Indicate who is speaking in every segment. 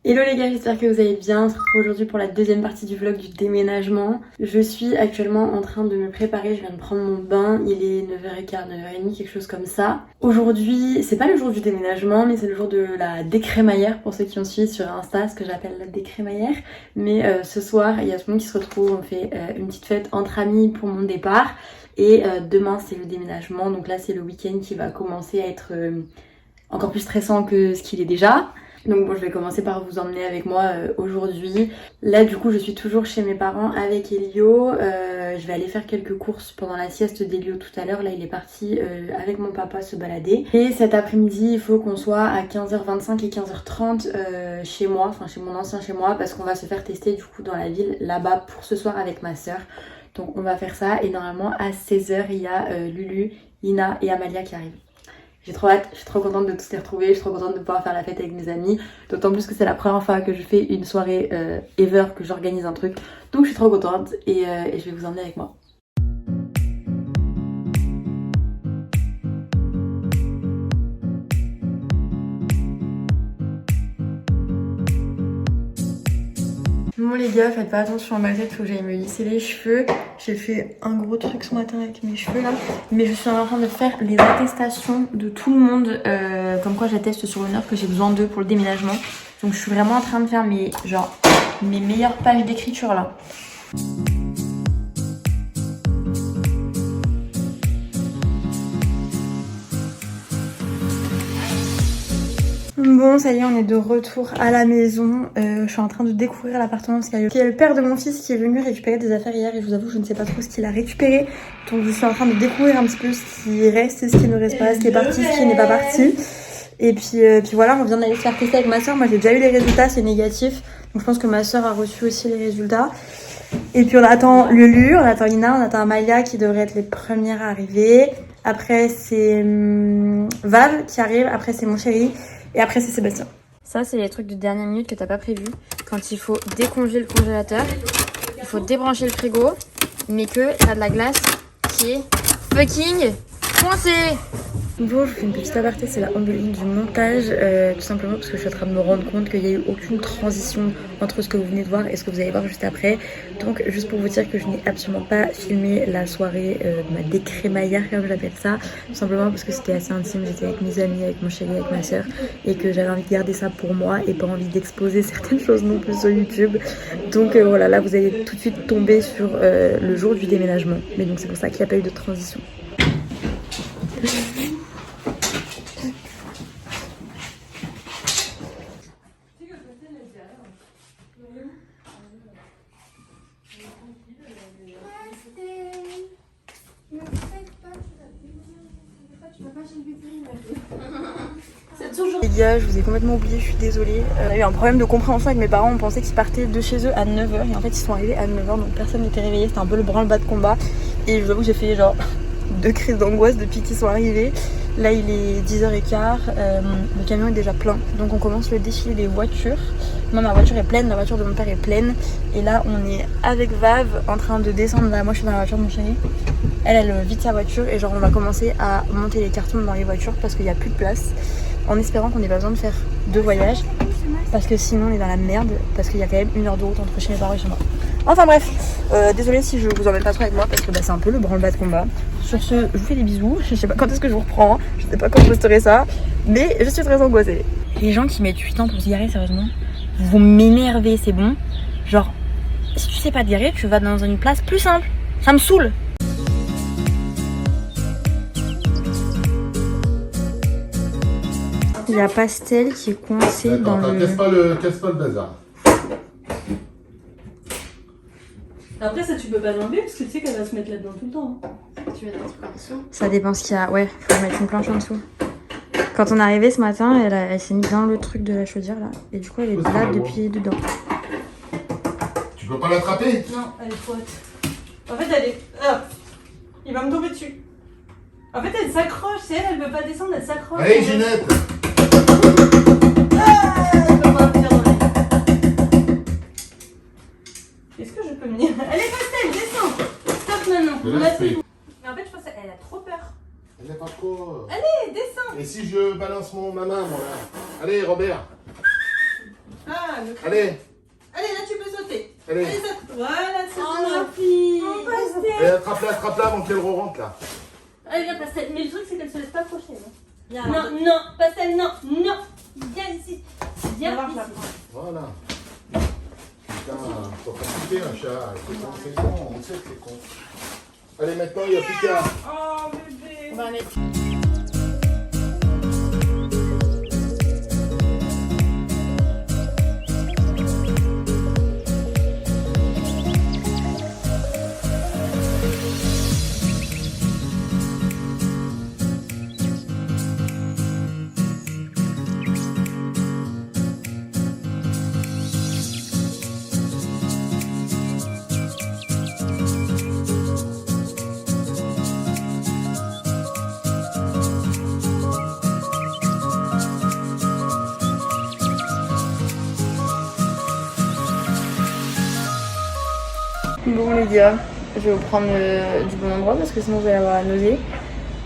Speaker 1: Hello les gars, j'espère que vous allez bien. On se retrouve aujourd'hui pour la deuxième partie du vlog du déménagement. Je suis actuellement en train de me préparer, je viens de prendre mon bain, il est 9h15, 9h30, quelque chose comme ça. Aujourd'hui, c'est pas le jour du déménagement, mais c'est le jour de la décrémaillère pour ceux qui ont suivi sur Insta, ce que j'appelle la décrémaillère. Mais ce soir, il y a tout le monde qui se retrouve, on fait une petite fête entre amis pour mon départ. Et demain, c'est le déménagement, donc là c'est le week-end qui va commencer à être encore plus stressant que ce qu'il est déjà. Donc bon, je vais commencer par vous emmener avec moi aujourd'hui. Là du coup je suis toujours chez mes parents avec Elio. Je vais aller faire quelques courses pendant la sieste d'Elio tout à l'heure. Là il est parti avec mon papa se balader. Et cet après-midi il faut qu'on soit à 15h25 et 15h30 chez moi, enfin chez mon ancien chez moi, parce qu'on va se faire tester du coup dans la ville là-bas pour ce soir avec ma soeur. Donc on va faire ça et normalement à 16h il y a Lulu, Ina et Amalia qui arrivent. J'ai trop hâte, je suis trop contente de tous les retrouver, je suis trop contente de pouvoir faire la fête avec mes amis. D'autant plus que c'est la première fois que je fais une soirée ever, que j'organise un truc. Donc je suis trop contente et je vais vous emmener avec moi. Bon les gars, faites pas attention à ma tête, faut que j'aille me lisser les cheveux. J'ai fait un gros truc ce matin avec mes cheveux là. Mais je suis en train de faire les attestations de tout le monde. Comme quoi j'atteste sur l'honneur que j'ai besoin d'eux pour le déménagement. Donc je suis vraiment en train de faire mes meilleures pages d'écriture là. Bon, ça y est, on est de retour à la maison. Je suis en train de découvrir l'appartement parce qu'il y a le père de mon fils qui est venu récupérer des affaires hier et je vous avoue, je ne sais pas trop ce qu'il a récupéré. Donc je suis en train de découvrir un petit peu ce qui reste et ce qui ne reste pas, ce qui est parti, ce qui n'est pas parti. Et puis voilà, on vient d'aller se faire tester avec ma soeur. Moi j'ai déjà eu les résultats, c'est négatif. Donc je pense que ma soeur a reçu aussi les résultats. Et puis on attend Lulu, on attend Ina, on attend Amalia qui devraient être les premières à arriver. Après c'est Vav qui arrive, après c'est mon chéri. Et après c'est Sébastien. Ça c'est les trucs de dernière minute que t'as pas prévu. Quand il faut décongeler le congélateur, il faut débrancher le frigo, mais que t'as de la glace qui est fucking coincée. Bon, je vous fais une petite aparté, c'est la embellie du montage, tout simplement parce que je suis en train de me rendre compte qu'il n'y a eu aucune transition entre ce que vous venez de voir et ce que vous allez voir juste après. Donc juste pour vous dire que je n'ai absolument pas filmé la soirée de ma décrémaillère comme j'appelle ça, tout simplement parce que c'était assez intime, j'étais avec mes amis, avec mon chéri, avec ma soeur et que j'avais envie de garder ça pour moi et pas envie d'exposer certaines choses non plus sur YouTube. Donc voilà, là vous allez tout de suite tomber sur le jour du déménagement, mais donc c'est pour ça qu'il n'y a pas eu de transition. Les gars, je vous ai complètement oublié, je suis désolée. On a eu un problème de compréhension avec mes parents, on pensait qu'ils partaient de chez eux à 9h et en fait ils sont arrivés à 9h donc personne n'était réveillé, c'était un peu le branle-bas de combat. Et je vous avoue que j'ai fait genre 2 crises d'angoisse depuis qu'ils sont arrivés. Là il est 10h15, le camion est déjà plein donc on commence le défilé des voitures. Moi ma voiture est pleine, la voiture de mon père est pleine. Et là on est avec Vav en train de descendre, là moi je suis dans la voiture de mon chéri. Elle vide sa voiture et genre on va commencer à monter les cartons dans les voitures parce qu'il n'y a plus de place. En espérant qu'on n'ait pas besoin de faire 2 voyages parce que sinon on est dans la merde parce qu'il y a quand même 1 heure de route entre chez mes parents et chez moi. Enfin bref, désolée si je vous emmène pas trop avec moi parce que c'est un peu le branle-bas de combat. Sur ce, je vous fais des bisous, je sais pas quand est-ce que je vous reprends, je sais pas quand je posterai ça, mais je suis très angoissée. Les gens qui mettent 8 ans pour se garer, sérieusement, vous m'énervez, c'est bon. Genre, si tu sais pas te garer, tu vas dans une place plus simple, ça me saoule. Il y a Pastel qui est coincé dans le...
Speaker 2: Casse pas le bazar.
Speaker 3: Après ça tu peux pas l'enlever parce que tu sais qu'elle va se mettre là-dedans tout le temps. Tu mets un truc en dessous.
Speaker 1: Ça dépend ce qu'il y a. Ouais, faut mettre une planche en dessous. Quand on est arrivé ce matin, elle s'est mise dans le truc de la chaudière là. Et du coup elle est là depuis dedans.
Speaker 2: Tu peux pas l'attraper?
Speaker 3: Non, elle est trop haute. En fait elle est... Ah, il va me tomber dessus. En fait elle s'accroche, c'est elle veut pas descendre, elle s'accroche.
Speaker 2: Allez Ginette!
Speaker 3: Est-ce que je peux venir? Allez Pastel, descends! Stop maintenant. Mais en fait je pense qu'elle a trop peur.
Speaker 2: Elle n'a pas trop...
Speaker 3: Allez, descends!
Speaker 2: Et si je balance ma main, moi là? Allez Robert!
Speaker 3: Ah, ne crie.
Speaker 2: Allez,
Speaker 3: Allez, là tu peux sauter.
Speaker 2: allez.
Speaker 3: Allez, saute. Voilà, c'est
Speaker 1: Oh,
Speaker 3: bon.
Speaker 1: ma fille.
Speaker 3: Oh, Pastel.
Speaker 2: Allez, attrape-la avant qu'elle rentre là.
Speaker 3: Allez, viens, Pastel. Mais le truc, c'est qu'elle se laisse pas approcher.
Speaker 1: Viens,
Speaker 3: Non,
Speaker 1: alors.
Speaker 3: non, Pastel, non, non. Viens ici. Viens
Speaker 1: Alors, je
Speaker 3: ici.
Speaker 1: la prends.
Speaker 2: Voilà. Putain, faut pas quitter un chat. C'est con, on sait que c'est con. Allez, maintenant, il n'y a plus qu'à.
Speaker 3: Oh, bébé.
Speaker 1: On va la mettre. Bon les gars, je vais vous prendre du bon endroit parce que sinon vous allez avoir la nausée.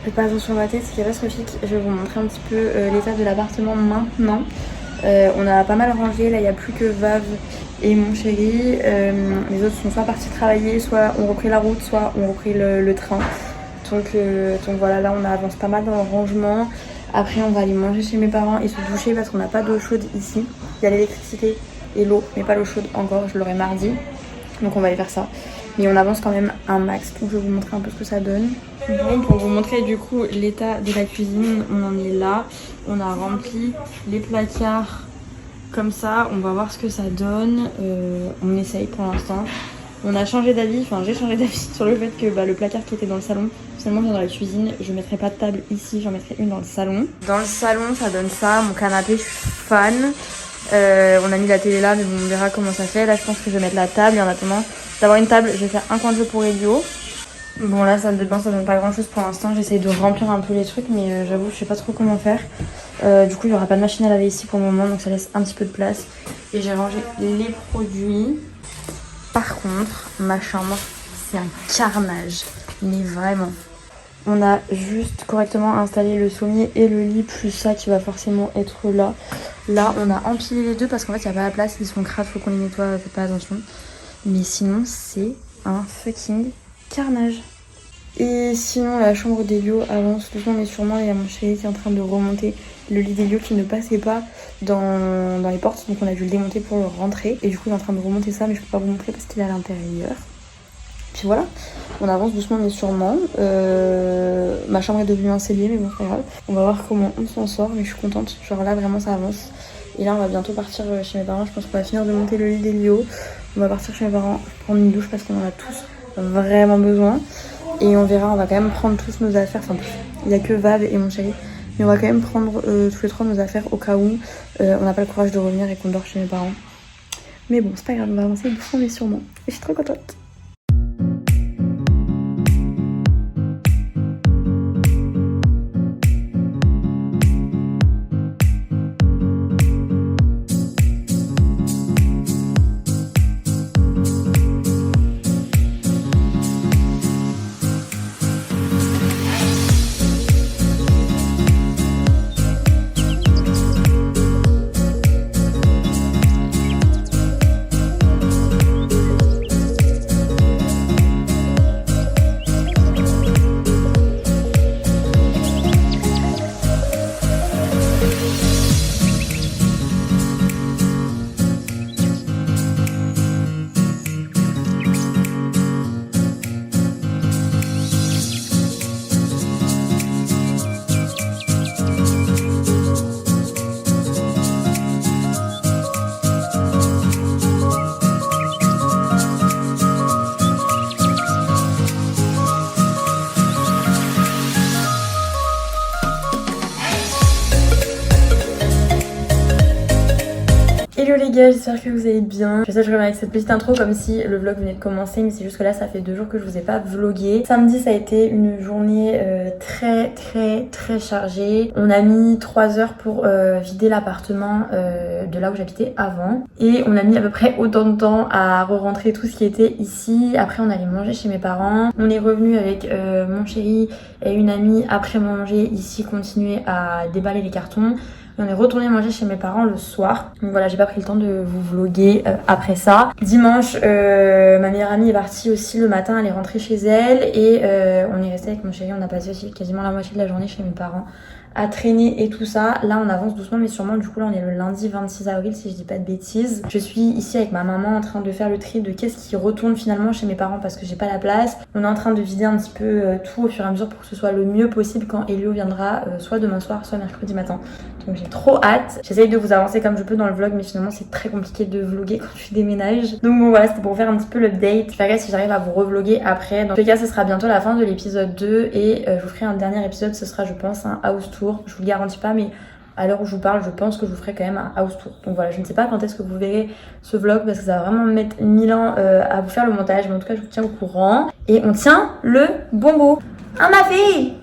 Speaker 1: Faites pas attention à ma tête, c'est catastrophique. Je vais vous montrer un petit peu l'état de l'appartement maintenant. On a pas mal rangé, là il n'y a plus que Vav et mon chéri. Les autres sont soit partis travailler, soit ont repris la route, soit ont repris le train. Donc voilà, là on avance pas mal dans le rangement. Après on va aller manger chez mes parents et se doucher parce qu'on n'a pas d'eau chaude ici. Il y a l'électricité et l'eau, mais pas l'eau chaude encore, je l'aurai mardi. Donc on va aller faire ça. Mais on avance quand même un max. Donc je vais vous montrer un peu ce que ça donne. Bon, pour vous montrer du coup l'état de la cuisine, on en est là. On a rempli les placards comme ça. On va voir ce que ça donne. On essaye pour l'instant. On a changé d'avis, enfin j'ai changé d'avis sur le fait que le placard qui était dans le salon, finalement vient dans la cuisine. Je mettrai pas de table ici, j'en mettrai une dans le salon. Dans le salon ça donne ça, mon canapé, je suis fan. On a mis la télé là, mais bon, on verra comment ça fait. Là, je pense que je vais mettre la table. Et en attendant d'avoir une table, je vais faire un coin de jeu pour Elio. Bon, là, salle de bain, ça donne pas grand chose pour l'instant. J'essaye de remplir un peu les trucs, mais j'avoue, je sais pas trop comment faire. Du coup, il y aura pas de machine à laver ici pour le moment, donc ça laisse un petit peu de place. Et j'ai rangé les produits. Par contre, ma chambre, c'est un carnage. Mais vraiment. On a juste correctement installé le sommier et le lit, plus ça qui va forcément être là. Là, on a empilé les deux parce qu'en fait, il n'y a pas la place. Ils sont crades, faut qu'on les nettoie, faites pas attention. Mais sinon, c'est un fucking carnage. Et sinon, la chambre d'Elio avance doucement mais sûrement. Il y a mon chéri qui est en train de remonter le lit d'Elio qui ne passait pas dans les portes. Donc on a dû le démonter pour le rentrer. Et du coup, il est en train de remonter ça, mais je peux pas vous montrer parce qu'il est à l'intérieur. Puis voilà, on avance doucement mais sûrement. Ma chambre est devenue un cellier, mais bon, c'est pas grave. On va voir comment on s'en sort, mais je suis contente. Genre là, vraiment, ça avance. Et là, on va bientôt partir chez mes parents. Je pense qu'on va finir de monter le lit d'Elio. On va partir chez mes parents, prendre une douche parce qu'on en a tous vraiment besoin. Et on verra, on va quand même prendre tous nos affaires. Enfin, il n'y a que Vav et mon chéri. Mais on va quand même prendre tous les trois nos affaires au cas où on n'a pas le courage de revenir et qu'on dort chez mes parents. Mais bon, c'est pas grave, on va avancer doucement mais sûrement. Et je suis trop contente. Hello les gars, j'espère que vous allez bien. Je sais que je reviens avec cette petite intro comme si le vlog venait de commencer, mais c'est juste que là ça fait 2 jours que je vous ai pas vlogué. Samedi ça a été une journée très chargée. On a mis 3 heures pour vider l'appartement de là où j'habitais avant. Et on a mis à peu près autant de temps à re-rentrer tout ce qui était ici. Après on allait manger chez mes parents. On est revenu avec mon chéri et une amie après manger ici, continuer à déballer les cartons. On est retourné manger chez mes parents le soir. Donc voilà, j'ai pas pris le temps de vous vlogger après ça. Dimanche, ma meilleure amie est partie aussi le matin, elle est rentrée chez elle et on est resté avec mon chéri, on a passé aussi quasiment la moitié de la journée chez mes parents à traîner et tout ça. Là on avance doucement mais sûrement, du coup là on est le lundi 26 avril si je dis pas de bêtises. Je suis ici avec ma maman en train de faire le tri de qu'est-ce qui retourne finalement chez mes parents parce que j'ai pas la place. On est en train de vider un petit peu tout au fur et à mesure pour que ce soit le mieux possible quand Elio viendra soit demain soir soit mercredi matin. Donc j'ai trop hâte. J'essaye de vous avancer comme je peux dans le vlog mais finalement c'est très compliqué de vlogger quand tu déménages. Donc bon voilà, c'était pour faire un petit peu l'update. Je verrai si j'arrive à vous revlogger après. Dans tous les cas ce sera bientôt la fin de l'épisode 2 et je vous ferai un dernier épisode, ce sera je pense un house tour. Je vous le garantis pas mais à l'heure où je vous parle je pense que je vous ferai quand même un house tour. Donc voilà, je ne sais pas quand est-ce que vous verrez ce vlog parce que ça va vraiment me mettre 1000 ans à vous faire le montage. Mais en tout cas je vous tiens au courant. Et on tient le bonbon. Ah ma fille.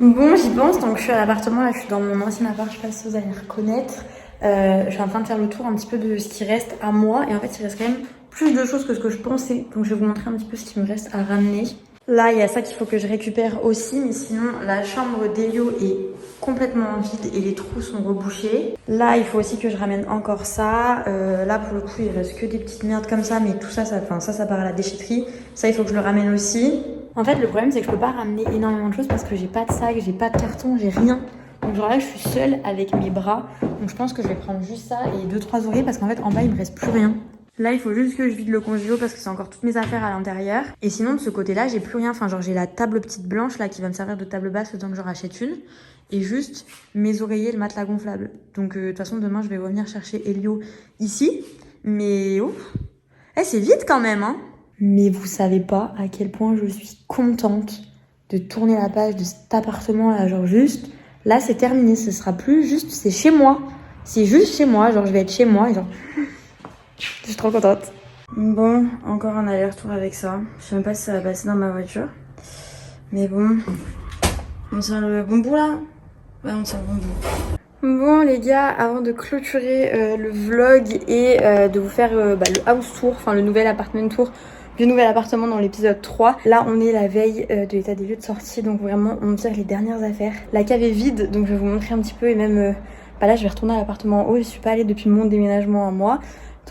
Speaker 1: Bon j'y pense, donc je suis à l'appartement, là je suis dans mon ancien appart, je sais pas si vous allez reconnaître. Je suis en train de faire le tour un petit peu de ce qui reste à moi. Et en fait il reste quand même plus de choses que ce que je pensais. Donc je vais vous montrer un petit peu ce qui me reste à ramener. Là, il y a ça qu'il faut que je récupère aussi, mais sinon, la chambre d'Elio est complètement vide et les trous sont rebouchés. Là, il faut aussi que je ramène encore ça. Là, pour le coup, il reste que des petites merdes comme ça, mais tout ça, ça part à la déchetterie. Ça, il faut que je le ramène aussi. En fait, le problème, c'est que je peux pas ramener énormément de choses parce que j'ai pas de sac, j'ai pas de carton, j'ai rien. Donc genre là, je suis seule avec mes bras. Donc je pense que je vais prendre juste ça et 2-3 oreillers parce qu'en fait, en bas, il me reste plus rien. Là, il faut juste que je vide le congélo parce que c'est encore toutes mes affaires à l'intérieur. Et sinon, de ce côté-là, j'ai plus rien. Enfin, genre, j'ai la table petite blanche là qui va me servir de table basse le temps que j'en rachète une. Et juste mes oreillers et le matelas gonflable. Donc, de toute façon, demain, je vais revenir chercher Elio ici. Mais, oh, c'est vite quand même, hein. Mais vous savez pas à quel point je suis contente de tourner la page de cet appartement là. Genre, juste, là, c'est terminé. Ce sera plus juste, c'est chez moi. C'est juste chez moi. Genre, je vais être chez moi et genre... Je suis trop contente. Bon, encore un aller-retour avec ça. Je sais même pas si ça va passer dans ma voiture. Mais bon, on tient le bon bout là. Ouais, on tient le bon bout. Bon les gars, avant de clôturer le vlog et de vous faire le house tour, enfin le nouvel appartement tour du nouvel appartement dans l'épisode 3. Là on est la veille de l'état des lieux de sortie, donc vraiment on tire les dernières affaires. La cave est vide, donc je vais vous montrer un petit peu et même là je vais retourner à l'appartement en haut. Je suis pas allée depuis mon déménagement à moi.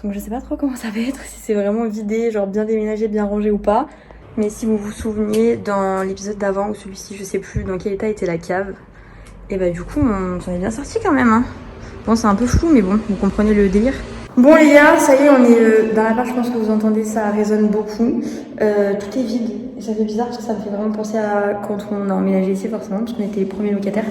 Speaker 1: Donc je sais pas trop comment ça va être, si c'est vraiment vidé, genre bien déménagé, bien rangé ou pas. Mais si vous vous souveniez, dans l'épisode d'avant ou celui-ci, je sais plus dans quel état était la cave. Et bah du coup, on s'en est bien sorti quand même, hein. Bon, c'est un peu flou, mais bon, vous comprenez le délire. Bon les gars, ça y est, on est dans l'appart, je pense que vous entendez, ça résonne beaucoup. Tout est vide, et ça fait bizarre parce que ça me fait vraiment penser à quand on a emménagé ici forcément, parce qu'on était les premiers locataires.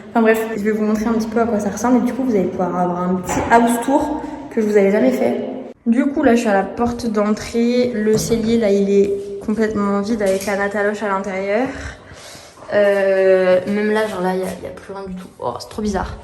Speaker 1: Enfin bref, je vais vous montrer un petit peu à quoi ça ressemble, et du coup vous allez pouvoir avoir un petit house tour que je vous avais jamais fait. Du coup là je suis à la porte d'entrée, le cellier là il est complètement vide avec la nataloche à l'intérieur. Même là genre là il y a plus rien du tout. Oh c'est trop bizarre.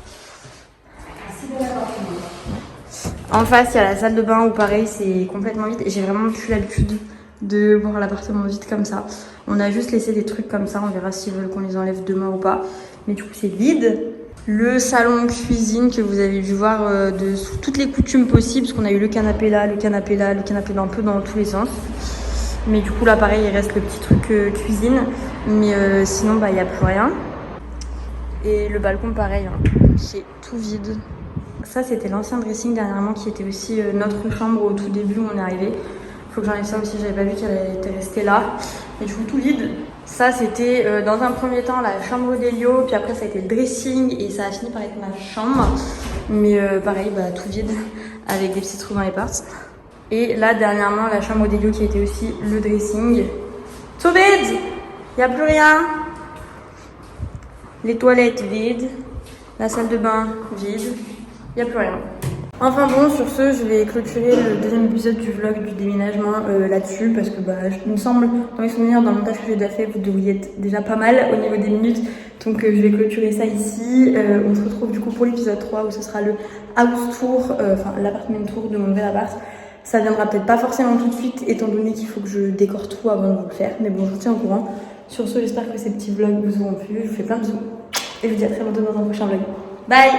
Speaker 1: En face il y a la salle de bain où pareil c'est complètement vide et j'ai vraiment plus l'habitude de voir l'appartement vide comme ça. On a juste laissé des trucs comme ça, on verra s'ils veulent qu'on les enlève demain ou pas. Mais du coup c'est vide. Le salon cuisine que vous avez dû voir de sous toutes les coutumes possibles, parce qu'on a eu le canapé là, le canapé là, le canapé là, un peu dans tous les sens. Mais du coup là pareil il reste le petit truc cuisine, mais sinon bah il n'y a plus rien. Et le balcon pareil, hein, c'est tout vide. Ça c'était l'ancien dressing dernièrement qui était aussi notre chambre au tout début où on est arrivé. Faut que j'enlève ça aussi, j'avais pas vu qu'elle était restée là. Et du coup tout vide. Ça c'était dans un premier temps la chambre d'Elio, puis après ça a été le dressing et ça a fini par être ma chambre. Mais pareil, bah tout vide avec des petits trous dans les portes. Et là dernièrement la chambre d'Elio qui était aussi le dressing. Tout vide, y a plus rien. Les toilettes vides, la salle de bain vide, y a plus rien. Enfin bon, sur ce, je vais clôturer le deuxième épisode du vlog du déménagement là-dessus parce que bah, il me semble, dans mes souvenirs, dans le montage que j'ai déjà fait, vous devriez être déjà pas mal au niveau des minutes. Donc je vais clôturer ça ici. On se retrouve du coup pour l'épisode 3 où ce sera le house tour, enfin l'appartement tour de mon nouvel appart. Ça viendra peut-être pas forcément tout de suite étant donné qu'il faut que je décore tout avant de vous le faire. Mais bon, je vous tiens au courant. Sur ce, j'espère que ces petits vlogs vous auront plu. Je vous fais plein de bisous et je vous dis à très bientôt dans un prochain vlog. Bye!